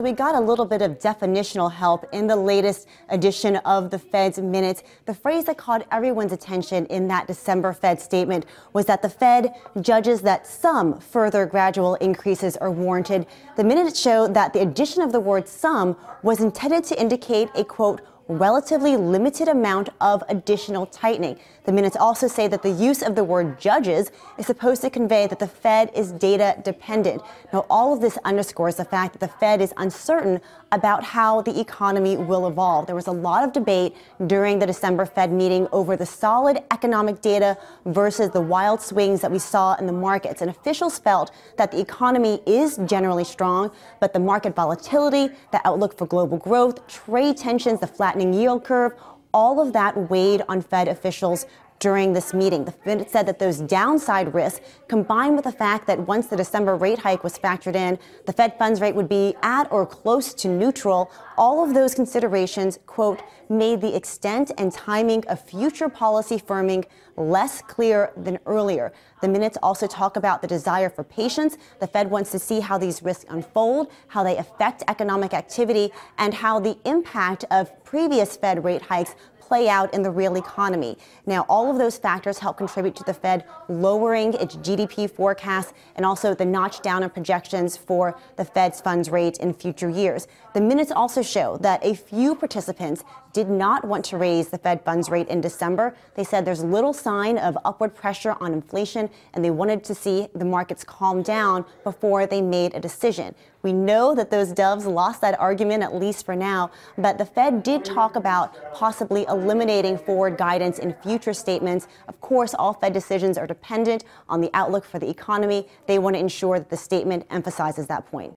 We got a little bit of definitional help in the latest edition of the Fed's minutes. The phrase that caught everyone's attention in that December Fed statement was that the Fed judges that some further gradual increases are warranted. The minutes show that the addition of the word some was intended to indicate a, quote, relatively limited amount of additional tightening. The minutes also say that the use of the word judges is supposed to convey that the Fed is data dependent. Now, all of this underscores the fact that the Fed is uncertain about how the economy will evolve. There was a lot of debate during the December Fed meeting over the solid economic data versus the wild swings that we saw in the markets. And officials felt that the economy is generally strong, but the market volatility, the outlook for global growth, trade tensions, the flattening yield curve, all of that weighed on Fed officials during this meeting. The Fed said that those downside risks, combined with the fact that once the December rate hike was factored in, the Fed funds rate would be at or close to neutral. All of those considerations, quote, made the extent and timing of future policy firming less clear than earlier. The minutes also talk about the desire for patience. The Fed wants to see how these risks unfold, how they affect economic activity, and how the impact of previous Fed rate hikes play out in the real economy. Now, all of those factors help contribute to the Fed lowering its GDP forecast and also the notch down in projections for the Fed's funds rate in future years. The minutes also show that a few participants did not want to raise the Fed funds rate in December. They said there's little sign of upward pressure on inflation, and they wanted to see the markets calm down before they made a decision. We know that those doves lost that argument, at least for now, but the Fed did talk about possibly eliminating forward guidance in future statements. Of course, all Fed decisions are dependent on the outlook for the economy. They want to ensure that the statement emphasizes that point.